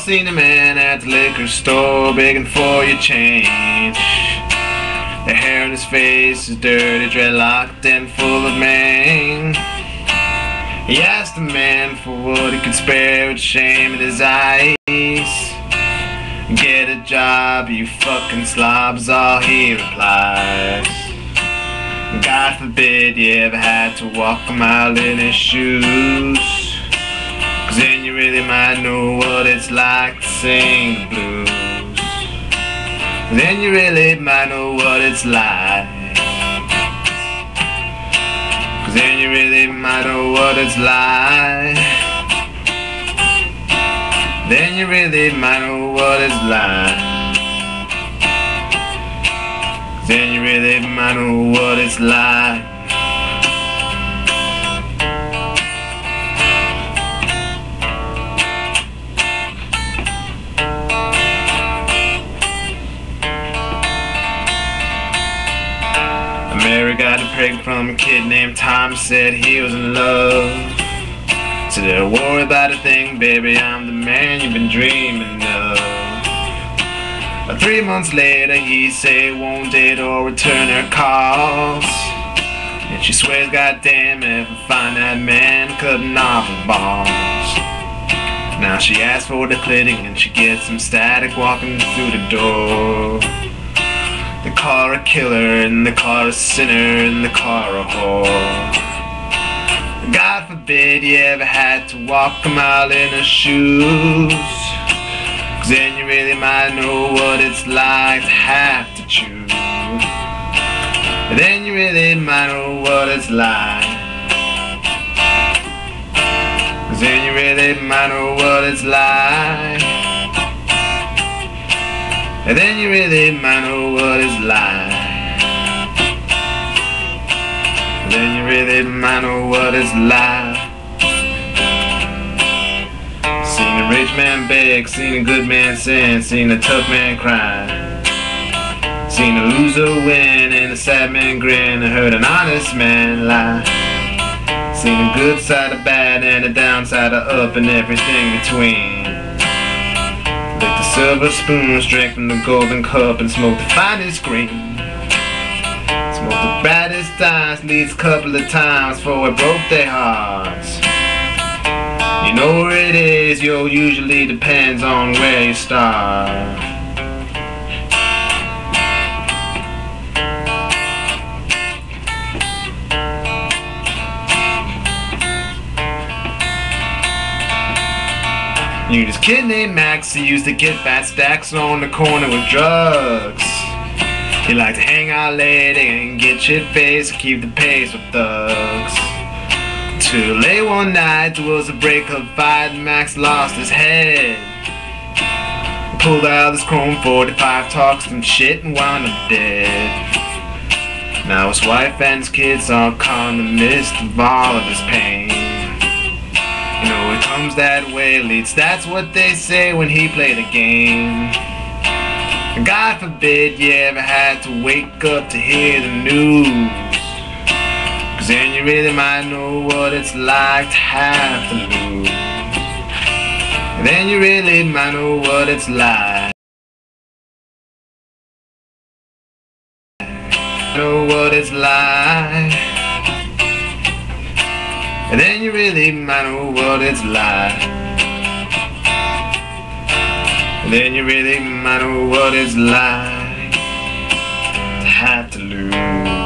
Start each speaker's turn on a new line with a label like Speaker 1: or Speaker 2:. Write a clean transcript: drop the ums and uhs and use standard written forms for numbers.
Speaker 1: seen a man at the liquor store begging for your change. The hair on his face is dirty, dreadlocked and full of mange. He asked the man for what he could spare with shame in his eyes. Get a job, you fucking slob's all he replies. God forbid you ever had to walk a mile in his shoes, 'cause then you really might know what it's like to sing the blues. Then you really might know what it's like. 'Cause then you really might know what it's like. Then you really might know what it's like. Then you really might know what it's like. Mary got pregnant from a kid named Tom, said he was in love. Said, don't worry about a thing, baby, I'm the man you've been dreaming of. But 3 months later he said won't date or return her calls. And she swears, goddamn, if I find that man cutting off his balls. Now she asks for the clitting and she gets some static walking through the door. They call her a killer, and they call her a sinner, and they call her a whore. God forbid you ever had to walk a mile in her shoes, 'cause then you really might know what it's like to have to choose. Then you really might know what it's like. 'Cause then you really might know what it's like. And then you really might know what it's like. And then you really might know what it's like. Seen a rich man beg, seen a good man sin, seen a tough man cry, seen a loser win and a sad man grin, and heard an honest man lie. Seen a good side of bad and a downside of up and everything between. Licked the silver spoons, drank from the golden cup, and smoked the finest green. Smoked the brightest dimes, least a couple of times before it broke their hearts. You know where it is, yo, usually depends on where you start. Knew this kid named Max, he used to get fat stacks on the corner with drugs. He liked to hang out late and get shit-faced and keep the pace with thugs. Till late one night, there was a breakup fight and Max lost his head. Pulled out his chrome 45, talked some shit and wound up dead. Now his wife and his kids are caught in the midst of all of his pain. You know it comes that way, at least that's what they say when he played the game. God forbid you ever had to wake up to hear the news, 'cause then you really might know what it's like to have to lose. And then you really might know what it's like. Know what it's like. And then you really might know what it's like. And then you really might know what it's like to have to lose.